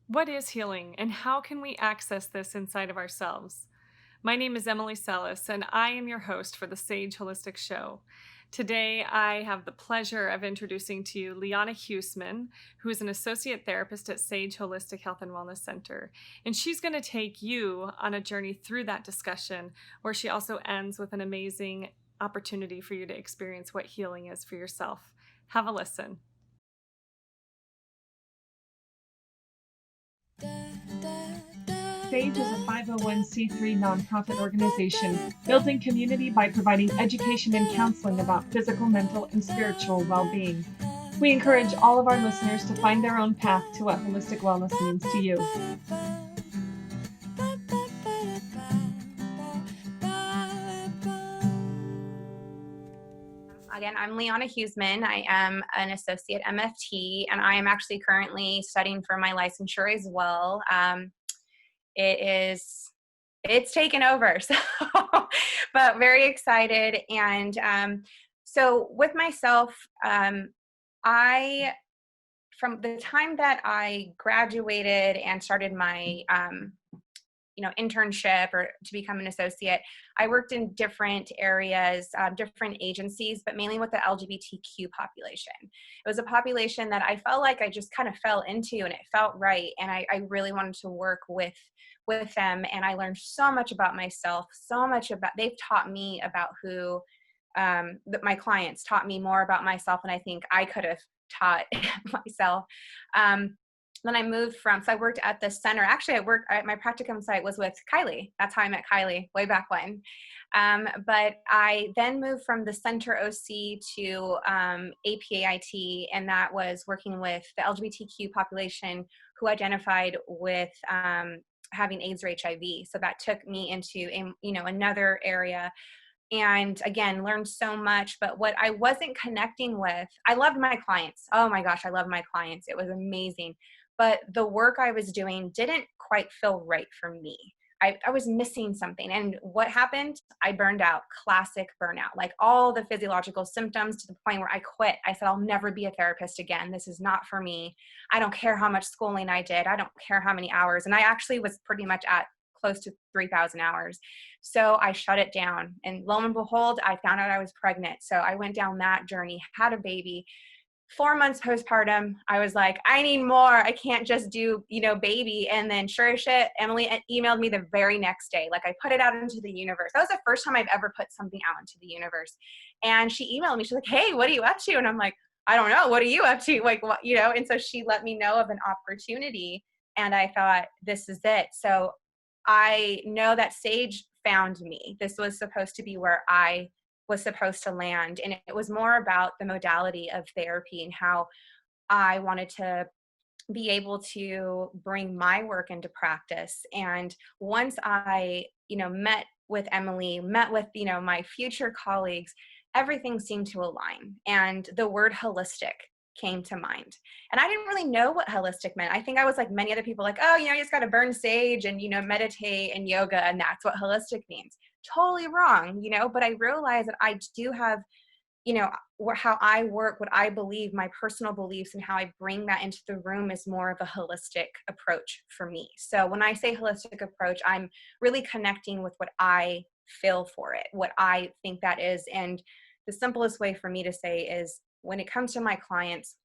What is healing and how can we access this inside of ourselves? My name is Emily Sellis, and I am your host for the Sage Holistic Show. Today, I have the pleasure of introducing to you Lianna Huseman, who is an associate therapist at S.A.G.E Holistic Health and Wellness Center. And she's going to take you on a journey through that discussion, where she also ends with an amazing opportunity for you to experience what healing is for yourself. Have a listen. S.A.G.E is a 501c3 nonprofit organization building community by providing education and counseling about physical, mental, and spiritual well-being. We encourage all of our listeners to find their own path to what holistic wellness means to you. Again, I'm Lianna Huseman. I am an associate MFT, and I am actually currently studying for my licensure as well. It's taken over, so but very excited. And so with myself, I from the time that I graduated and started my internship or to become an associate, I worked in different areas, different agencies, but mainly with the LGBTQ population. It was a population that I felt like I just kind of fell into, and it felt right. And I really wanted to work with them. And I learned so much about myself, they've taught me about who, my clients taught me more about myself than I think I could have taught myself. Then I moved so I worked at the center. Actually, I worked at my practicum site was with Kylie. That's how I met Kylie way back when. But I then moved from the center OC to APAIT, and that was working with the LGBTQ population who identified with having AIDS or HIV. So that took me into another area, and again learned so much. But what I wasn't connecting with, I loved my clients. Oh my gosh, I love my clients. It was amazing. But the work I was doing didn't quite feel right for me. I was missing something. And what happened? I burned out. Classic burnout, like all the physiological symptoms, to the point where I quit. I said, I'll never be a therapist again. This is not for me. I don't care how much schooling I did. I don't care how many hours. And I actually was pretty much at close to 3,000 hours. So I shut it down. And lo and behold, I found out I was pregnant. So I went down that journey, had a baby. 4 months postpartum, I was like, I need more. I can't just do, baby. And then sure as shit, Emily emailed me the very next day. Like, I put it out into the universe. That was the first time I've ever put something out into the universe. And she emailed me. She's like, hey, what are you up to? And I'm like, I don't know. What are you up to? Like, what, And so she let me know of an opportunity. And I thought, this is it. So I know that S.A.G.E found me. This was supposed to be where I was supposed to land. And it was more about the modality of therapy and how I wanted to be able to bring my work into practice. And once I, met with Emily, met with, my future colleagues, everything seemed to align. And the word holistic came to mind. And I didn't really know what holistic meant. I think I was like many other people, like, oh, you just got to burn sage and, meditate and yoga, and that's what holistic means. Totally wrong, but I realized that I do have, how I work, what I believe, my personal beliefs, and how I bring that into the room is more of a holistic approach for me. So when I say holistic approach, I'm really connecting with what I feel for it, what I think that is. And the simplest way for me to say is, when it comes to my clients,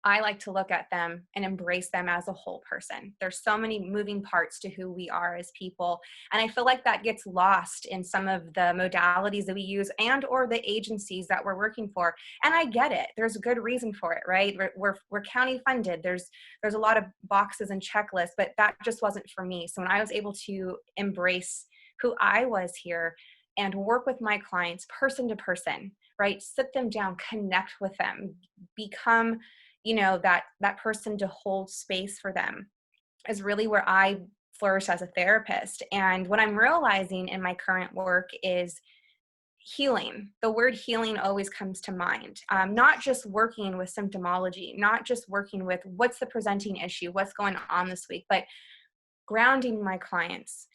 I like to look at them and embrace them as a whole person. There's so many moving parts to who we are as people. And I feel like that gets lost in some of the modalities that we use and or the agencies that we're working for. And I get it. There's a good reason for it, right? We're county funded. There's a lot of boxes and checklists, but that just wasn't for me. So when I was able to embrace who I was here and work with my clients person to person, right? Sit them down, connect with them, become that person to hold space for them, is really where I flourish as a therapist. And what I'm realizing in my current work is healing. The word healing always comes to mind. Not just working with symptomology, not just working with what's the presenting issue, what's going on this week, but grounding my clients,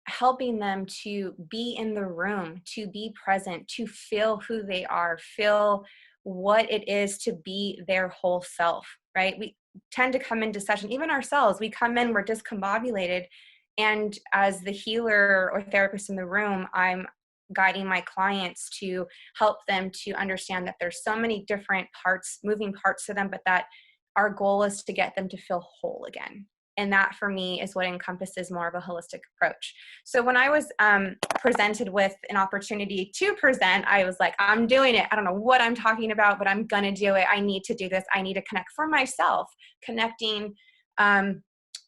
helping them to be in the room, to be present, to feel who they are, feel what it is to be their whole self, right? tend to come into session, even ourselves, we come in, we're discombobulated. And as the healer or therapist in the room, I'm guiding my clients to help them to understand that there's so many different parts, moving parts to them, but that our goal is to get them to feel whole again. And that for me is what encompasses more of a holistic approach. So when I was presented with an opportunity to present, I was like, I'm doing it. I don't know what I'm talking about, but I'm going to do it. I need to do this. I need to connect for myself, connecting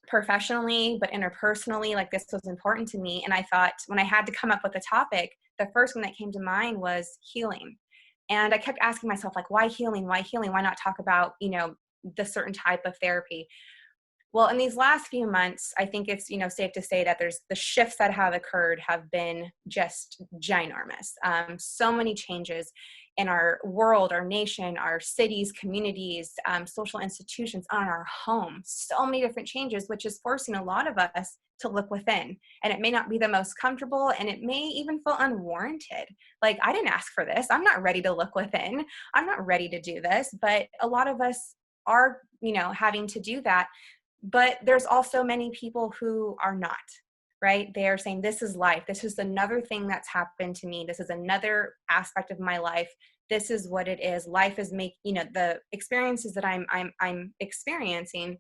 professionally, but interpersonally, like this was important to me. And I thought when I had to come up with a topic, the first one that came to mind was healing. And I kept asking myself, like, why healing? Why healing? Why not talk about, the certain type of therapy? Well, in these last few months, I think it's, safe to say that there's the shifts that have occurred have been just ginormous. So many changes in our world, our nation, our cities, communities, social institutions, on our home. So many different changes, which is forcing a lot of us to look within. And it may not be the most comfortable, and it may even feel unwarranted. Like, I didn't ask for this. I'm not ready to look within. I'm not ready to do this. But a lot of us are, having to do that. But there's also many people who are not, right? They are saying, this is life. This is another thing that's happened to me. This is another aspect of my life. This is what it is. Life is the experiences that I'm experiencing,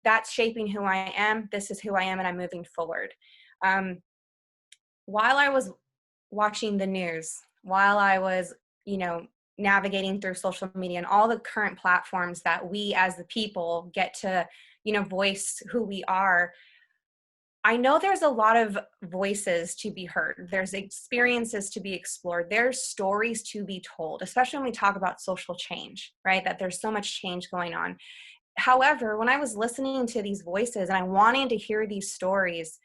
that's shaping who I am. This is who I am, and I'm moving forward. While I was watching the news, while I was, navigating through social media and all the current platforms that we as the people get to, voice who we are, I know there's a lot of voices to be heard. There's experiences to be explored. There's stories to be told, especially when we talk about social change, right? That there's so much change going on. However, when I was listening to these voices and I wanted to hear these stories,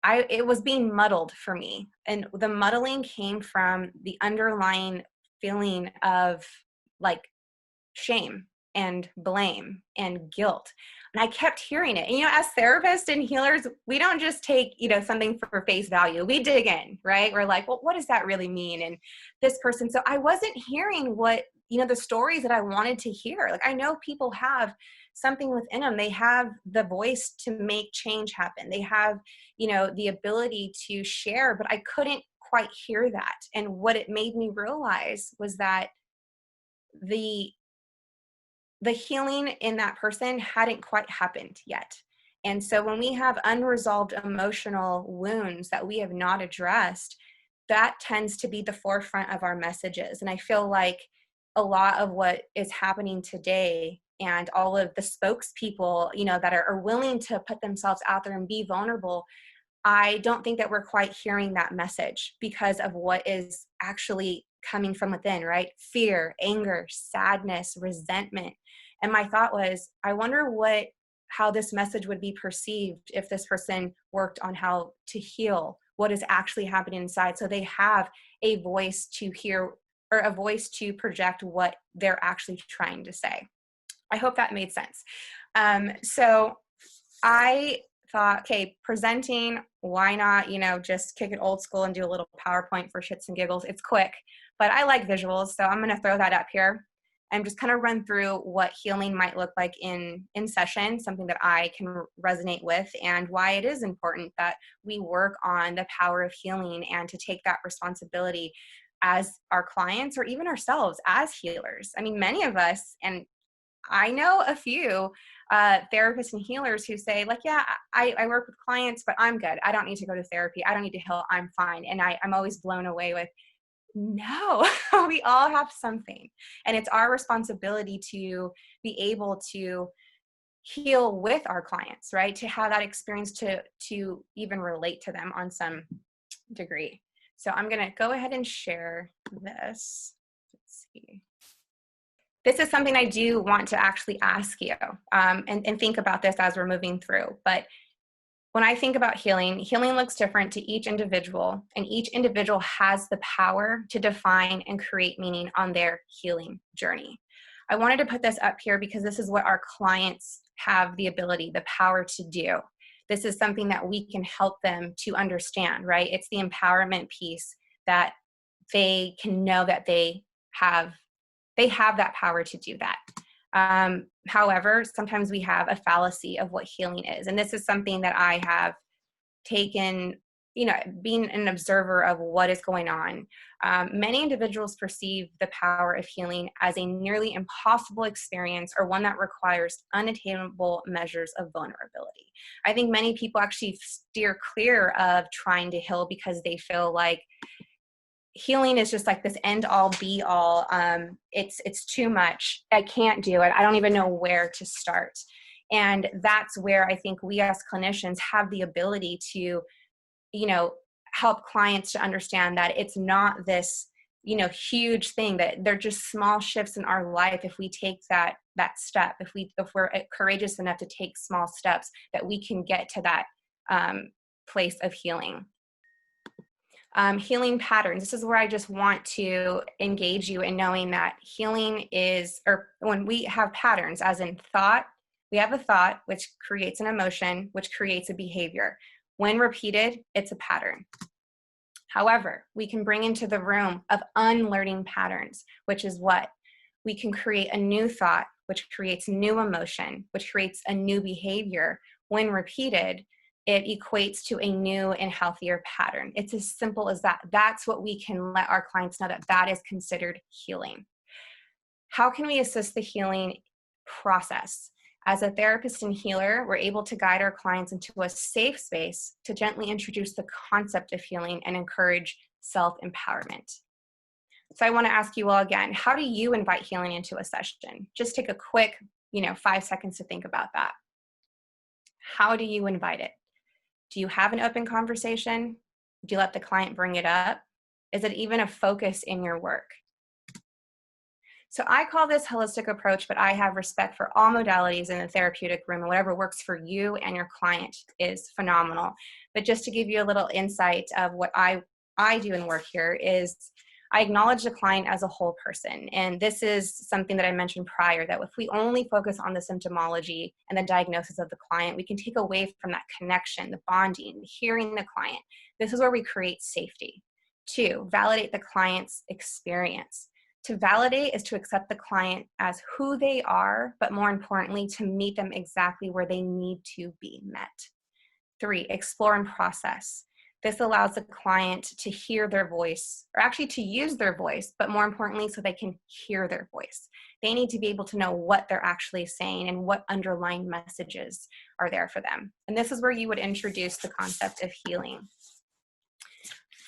it was being muddled for me. And the muddling came from the underlying feeling of like shame and blame and guilt. And I kept hearing it. And, as therapists and healers, we don't just take, something for face value. We dig in, right? We're like, well, what does that really mean? And this person, so I wasn't hearing what, the stories that I wanted to hear. Like, I know people have something within them. They have the voice to make change happen. They have, the ability to share, but I couldn't quite hear that. And what it made me realize was that the healing in that person hadn't quite happened yet. And so when we have unresolved emotional wounds that we have not addressed, that tends to be the forefront of our messages. And I feel like a lot of what is happening today and all of the spokespeople, that are willing to put themselves out there and be vulnerable, I don't think that we're quite hearing that message because of what is actually coming from within, right? Fear, anger, sadness, resentment. And my thought was, I wonder how this message would be perceived if this person worked on how to heal what is actually happening inside. So they have a voice to hear or a voice to project what they're actually trying to say. I hope that made sense. So I thought, okay, presenting, why not, just kick it old school and do a little PowerPoint for shits and giggles. It's quick, but I like visuals, so I'm going to throw that up here and just kind of run through what healing might look like in session, something that I can resonate with, and why it is important that we work on the power of healing and to take that responsibility as our clients or even ourselves as healers. I mean, many of us, and I know a few therapists and healers who say, like, yeah, I work with clients, but I'm good. I don't need to go to therapy. I don't need to heal. I'm fine. And I'm always blown away with, no, we all have something. And it's our responsibility to be able to heal with our clients, right? To have that experience to even relate to them on some degree. So I'm going to go ahead and share this. Let's see. This is something I do want to actually ask you and think about this as we're moving through. But when I think about healing looks different to each individual, and each individual has the power to define and create meaning on their healing journey. I wanted to put this up here because this is what our clients have the ability, the power to do. This is something that we can help them to understand, right? It's the empowerment piece that they can know that they have that power to do that. However, sometimes we have a fallacy of what healing is. And this is something that I have taken, being an observer of what is going on. Many individuals perceive the power of healing as a nearly impossible experience, or one that requires unattainable measures of vulnerability. I think many people actually steer clear of trying to heal because they feel like healing is just like this end all be all. It's too much. I can't do it. I don't even know where to start. And that's where I think we as clinicians have the ability to, help clients to understand that it's not this, huge thing, that they're just small shifts in our life. If we take that step, if we're courageous enough to take small steps, that we can get to that place of healing. Healing patterns. This is where I just want to engage you in knowing that healing is, or when we have patterns, as in thought, we have a thought which creates an emotion, which creates a behavior. When repeated, it's a pattern. However, we can bring into the room of unlearning patterns, which is what? We can create a new thought, which creates new emotion, which creates a new behavior. When repeated, it equates to a new and healthier pattern. It's as simple as that. That's what we can let our clients know, that that is considered healing. How can we assist the healing process? As a therapist and healer, we're able to guide our clients into a safe space to gently introduce the concept of healing and encourage self-empowerment. So I want to ask you all again, how do you invite healing into a session? Just take a quick, 5 seconds to think about that. How do you invite it? Do you have an open conversation? Do you let the client bring it up? Is it even a focus in your work? So I call this holistic approach, but I have respect for all modalities in the therapeutic room, and whatever works for you and your client is phenomenal. But just to give you a little insight of what I do in work here is I acknowledge the client as a whole person. And this is something that I mentioned prior, that if we only focus on the symptomology and the diagnosis of the client, we can take away from that connection, the bonding, hearing the client. This is where we create safety. 2, validate the client's experience. To validate is to accept the client as who they are, but more importantly, to meet them exactly where they need to be met. 3, explore and process. This allows the client to hear their voice, or actually to use their voice, but more importantly, so they can hear their voice. They need to be able to know what they're actually saying and what underlying messages are there for them. And this is where you would introduce the concept of healing.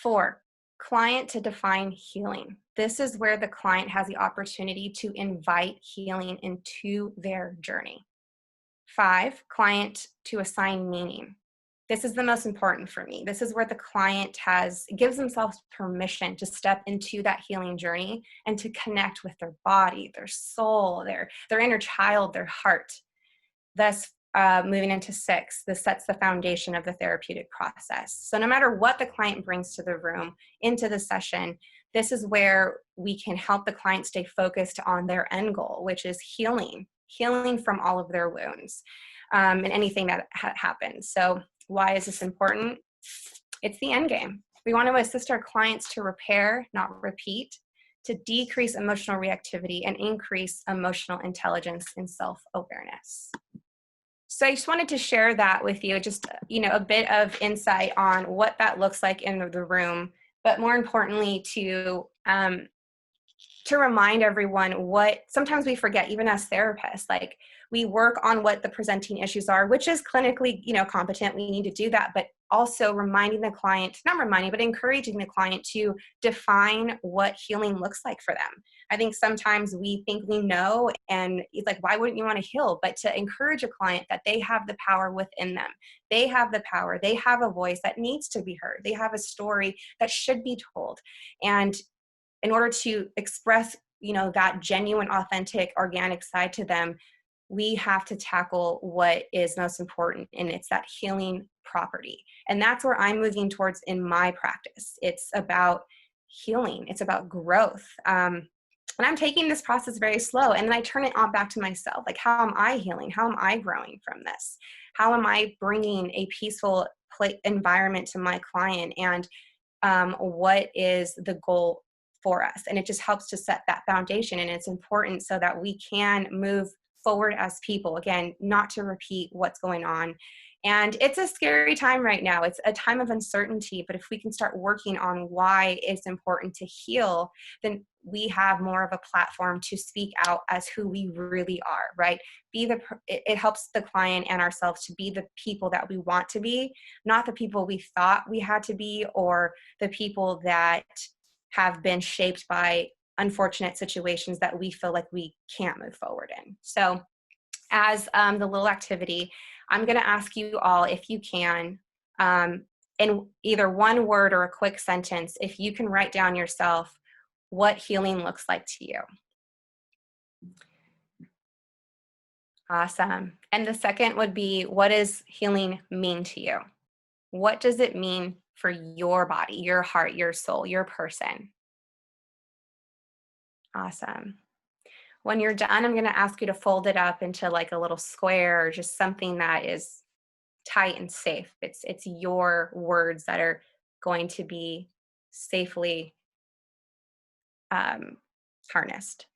4, client to define healing. This is where the client has the opportunity to invite healing into their journey. 5, client to assign meaning. This is the most important for me. This is where the client gives themselves permission to step into that healing journey and to connect with their body, their soul, their inner child, their heart. Thus, moving into 6, this sets the foundation of the therapeutic process. So no matter what the client brings to the room, into the session, this is where we can help the client stay focused on their end goal, which is healing from all of their wounds and anything that happens. So why is this important? It's the end game. We want to assist our clients to repair, not repeat, to decrease emotional reactivity and increase emotional intelligence and self-awareness. So I just wanted to share that with you, just, a bit of insight on what that looks like in the room, but more importantly to remind everyone what sometimes we forget, even as therapists, like we work on what the presenting issues are, which is clinically, competent. We need to do that, but also reminding the client, not reminding, but encouraging the client to define what healing looks like for them. I think sometimes we think we know, and it's like, why wouldn't you want to heal? But to encourage a client that they have the power within them. They have the power. They have a voice that needs to be heard. They have a story that should be told. And in order to express, that genuine, authentic, organic side to them, we have to tackle what is most important, and it's that healing property. And that's where I'm moving towards in my practice. It's about healing. It's about growth. And I'm taking this process very slow, and then I turn it on back to myself. Like, how am I healing? How am I growing from this? How am I bringing a peaceful environment to my client? And what is the goal for us? And it just helps to set that foundation. And it's important so that we can move forward as people, again, not to repeat what's going on. And it's a scary time right now. It's a time of uncertainty, but if we can start working on why it's important to heal, then we have more of a platform to speak out as who we really are, right? It helps the client and ourselves to be the people that we want to be, not the people we thought we had to be, or the people that have been shaped by unfortunate situations that we feel like we can't move forward in. So as the little activity, I'm going to ask you all, if you can, in either one word or a quick sentence, if you can write down yourself what healing looks like to you. Awesome. And the second would be, what does healing mean to you? What does it mean for your body, your heart, your soul, your person? Awesome. When you're done, I'm going to ask you to fold it up into like a little square or just something that is tight and safe. It's your words that are going to be safely harnessed.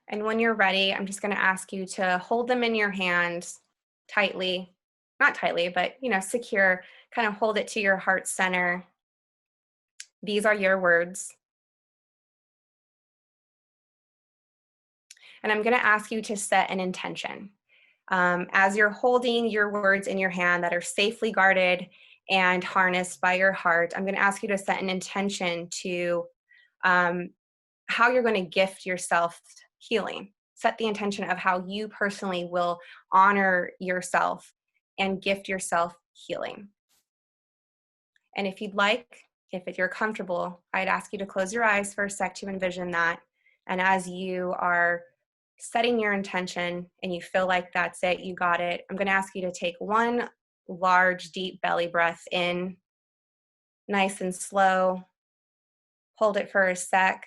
And when you're ready, I'm just going to ask you to hold them in your hands tightly, not tightly, but secure. Kind of hold it to your heart center. These are your words. And I'm going to ask you to set an intention. As you're holding your words in your hand that are safely guarded and harnessed by your heart, I'm going to ask you to set an intention to how you're going to gift yourself healing. Set the intention of how you personally will honor yourself and gift yourself healing. And if you'd like, if you're comfortable, I'd ask you to close your eyes for a sec to envision that. And as you are setting your intention and you feel like that's it, you got it, I'm going to ask you to take one large, deep belly breath in, nice and slow. Hold it for a sec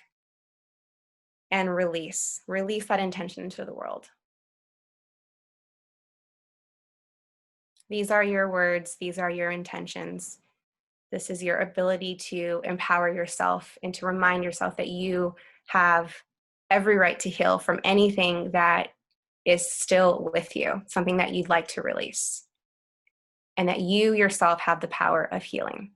and release. Release that intention into the world. These are your words. These are your intentions. This is your ability to empower yourself and to remind yourself that you have every right to heal from anything that is still with you, something that you'd like to release, and that you yourself have the power of healing.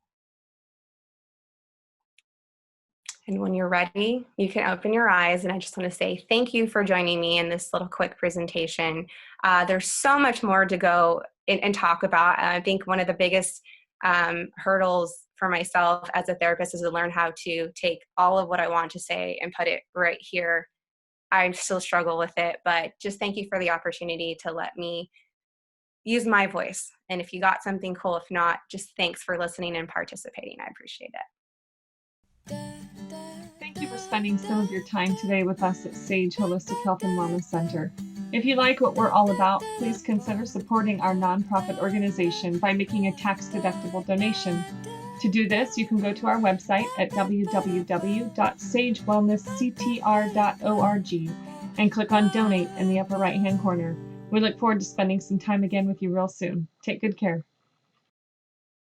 And when you're ready, you can open your eyes. And I just want to say thank you for joining me in this little quick presentation. There's so much more to go and talk about. I think one of the biggest hurdles for myself as a therapist is to learn how to take all of what I want to say and put it right here. I still struggle with it, but just thank you for the opportunity to let me use my voice. And if you got something cool, if not, just thanks for listening and participating. I appreciate it. Thank you for spending some of your time today with us at S.A.G.E Holistic Health and Wellness Center. If you like what we're all about, please consider supporting our nonprofit organization by making a tax-deductible donation. To do this, you can go to our website at www.sagewellnessctr.org and click on Donate in the upper right-hand corner. We look forward to spending some time again with you real soon. Take good care.